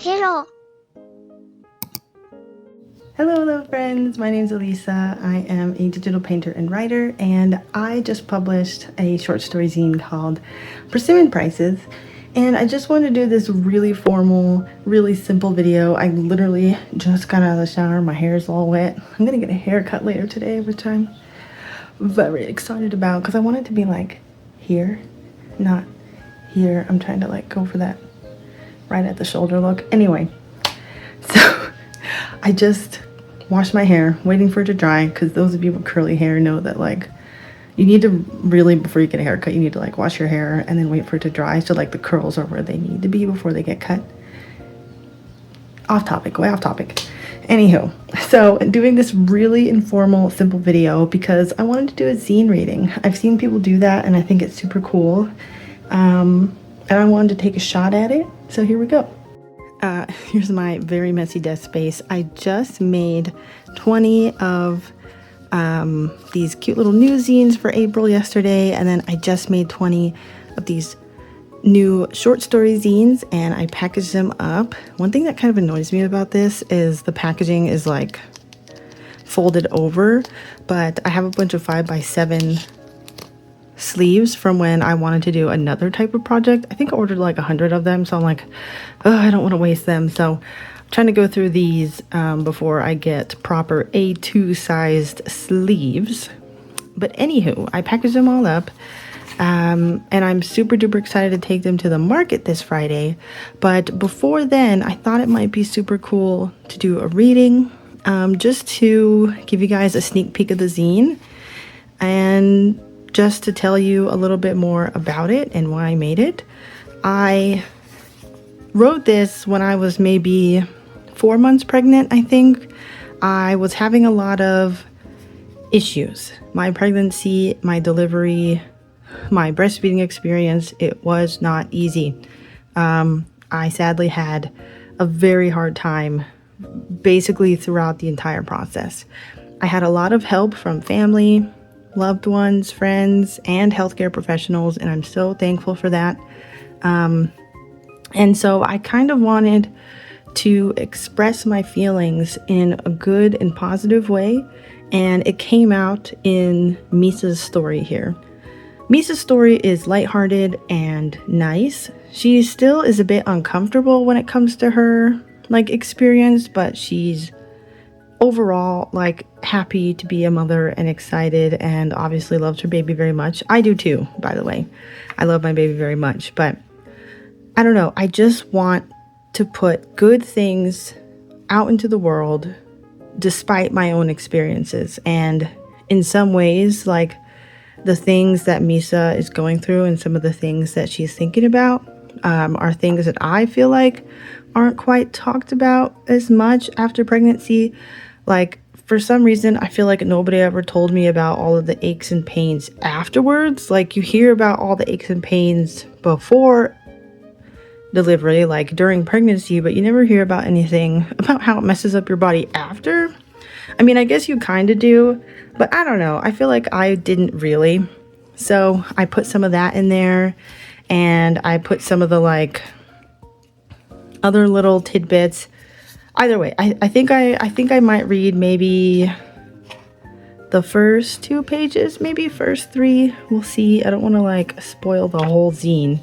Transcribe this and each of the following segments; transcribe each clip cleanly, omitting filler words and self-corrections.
Hello. Hello friends, my name is Elisa. I am a digital painter and writer, and I just published a short story zine called Persimmon Prices. And I just wanted to do this really formal, really simple video. I literally just got out of the shower, my hair is all wet. I'm gonna get a haircut later today, which I'm very excited about because I want it to be like here, not here. I'm trying to like go for that right at the shoulder look. Anyway, so I just washed my hair, waiting for it to dry, because those of you with curly hair know that like you need to really, before you get a haircut, you need to like wash your hair and then wait for it to dry so like the curls are where they need to be before they get cut. Off topic, way off topic. Anywho, so doing this really informal, simple video because I wanted to do a zine reading. I've seen people do that and I think it's super cool. And I wanted to take a shot at it, so here we go. Here's my very messy desk space. I just made 20 of these cute little new zines for April yesterday, and then I just made 20 of these new short story zines, and I packaged them up. One thing that kind of annoys me about this is the packaging is like folded over, but I have a bunch of 5x7 sleeves from when I wanted to do another type of project. I think I ordered like 100 of them, so I'm like, oh, I don't want to waste them. So I'm trying to go through these before I get proper A2 sized sleeves. But anywho, I packaged them all up, and I'm super duper excited to take them to the market this Friday. But before then, I thought it might be super cool to do a reading, just to give you guys a sneak peek of the zine and just to tell you a little bit more about it and why I made it. I wrote this when I was maybe 4 months pregnant, I think. I was having a lot of issues. My pregnancy, my delivery, my breastfeeding experience, it was not easy. I sadly had a very hard time basically throughout the entire process. I had a lot of help from family, loved ones, friends, and healthcare professionals, and I'm so thankful for that. And so I kind of wanted to express my feelings in a good and positive way, and it came out in Misa's story here. Misa's story is lighthearted and nice. She still is a bit uncomfortable when it comes to her like experience, but she's overall like happy to be a mother and excited, and obviously loves her baby very much. I do too, by the way. I love my baby very much, but I don't know. I just want to put good things out into the world despite my own experiences. And in some ways, like the things that Misa is going through and some of the things that she's thinking about are things that I feel like aren't quite talked about as much after pregnancy. Like, for some reason, I feel like nobody ever told me about all of the aches and pains afterwards. Like, you hear about all the aches and pains before delivery, like during pregnancy, but you never hear about anything about how it messes up your body after. I mean, I guess you kind of do, but I don't know. I feel like I didn't really. So I put some of that in there, and I put some of the like other little tidbits. Either way, I think I might read maybe the first 2 pages, maybe first 3. We'll see. I don't want to like spoil the whole zine,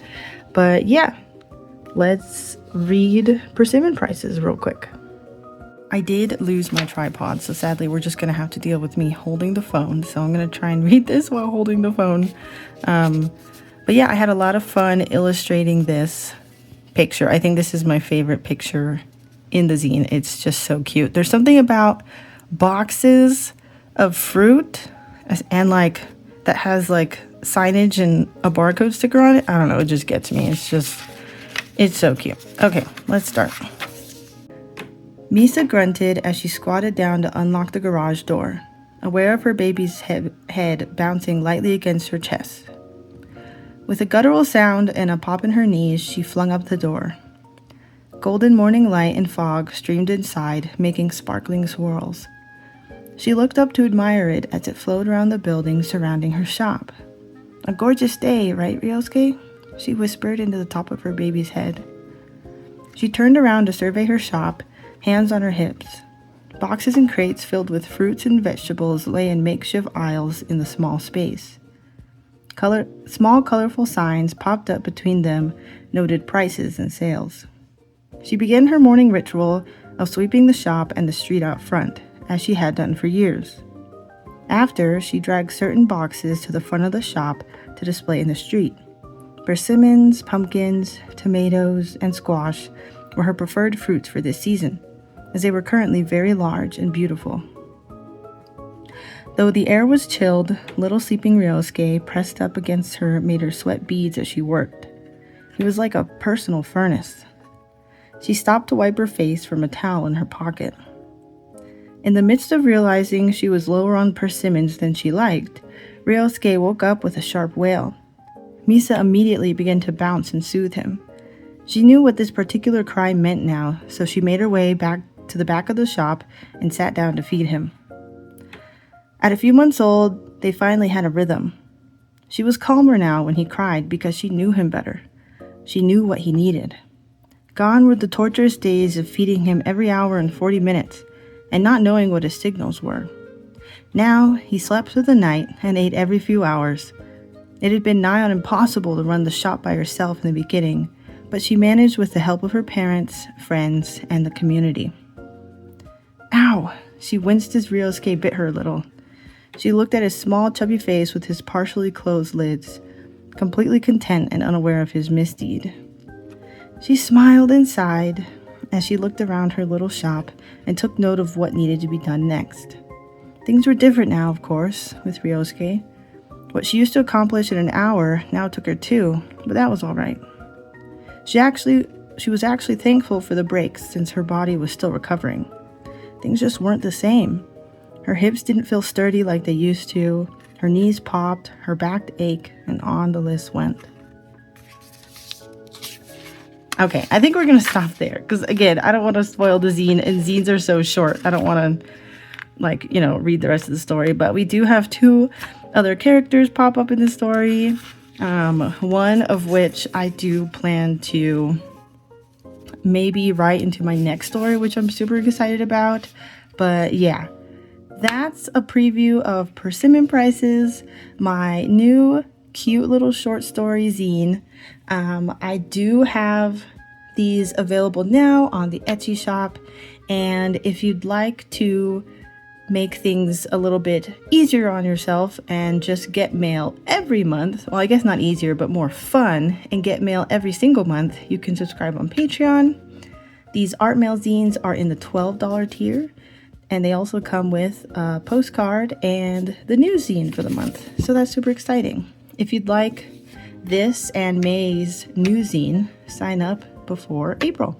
but yeah, let's read Persimmon Prices real quick. I did lose my tripod, so sadly we're just gonna have to deal with me holding the phone. So I'm gonna try and read this while holding the phone. But yeah, I had a lot of fun illustrating this picture. I think this is my favorite picture in the zine. It's just so cute. There's something about boxes of fruit and like that has like signage and a barcode sticker on it. I don't know, it just gets me. It's so cute. Okay, let's start. Misa grunted as she squatted down to unlock the garage door, aware of her baby's head bouncing lightly against her chest. With a guttural sound and a pop in her knees, she flung up the door. Golden morning light and fog streamed inside, making sparkling swirls. She looked up to admire it as it flowed around the building surrounding her shop. A gorgeous day, right, Ryosuke? She whispered into the top of her baby's head. She turned around to survey her shop, hands on her hips. Boxes and crates filled with fruits and vegetables lay in makeshift aisles in the small space. Small colorful signs popped up between them, noted prices and sales. She began her morning ritual of sweeping the shop and the street out front, as she had done for years. After, she dragged certain boxes to the front of the shop to display in the street. Persimmons, pumpkins, tomatoes, and squash were her preferred fruits for this season, as they were currently very large and beautiful. Though the air was chilled, little sleeping Ryosuke pressed up against her made her sweat beads as she worked. He was like a personal furnace. She stopped to wipe her face from a towel in her pocket. In the midst of realizing she was lower on persimmons than she liked, Ryosuke woke up with a sharp wail. Misa immediately began to bounce and soothe him. She knew what this particular cry meant now, so she made her way back to the back of the shop and sat down to feed him. At a few months old, they finally had a rhythm. She was calmer now when he cried because she knew him better. She knew what he needed. Gone were the torturous days of feeding him every hour and 40 minutes and not knowing what his signals were. Now, he slept through the night and ate every few hours. It had been nigh on impossible to run the shop by herself in the beginning, but she managed with the help of her parents, friends, and the community. Ow! She winced as Ryosuke bit her a little. She looked at his small, chubby face with his partially closed lids, completely content and unaware of his misdeed. She smiled and sighed as she looked around her little shop and took note of what needed to be done next. Things were different now, of course, with Ryosuke. What she used to accomplish in an hour now took her 2, but that was all right. She was actually thankful for the breaks since her body was still recovering. Things just weren't the same. Her hips didn't feel sturdy like they used to, her knees popped, her back ached, and on the list went. Okay, I think we're going to stop there, because again, I don't want to spoil the zine, and zines are so short. I don't want to, read the rest of the story, but we do have 2 other characters pop up in the story, one of which I do plan to maybe write into my next story, which I'm super excited about. But yeah, that's a preview of Persimmon Prices, my new cute little short story zine. I do have these available now on the Etsy shop, and if you'd like to make things a little bit easier on yourself and just get mail every month, well, I guess not easier, but more fun, and get mail every single month, you can subscribe on Patreon. These art mail zines are in the $12 tier, and they also come with a postcard and the news zine for the month, so that's super exciting. If you'd like this and May's new zine, sign up before April.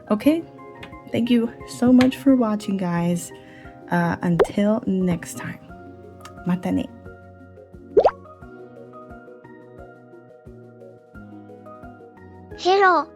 Okay, thank you so much for watching, guys. Until next time. Mata ne. Hello.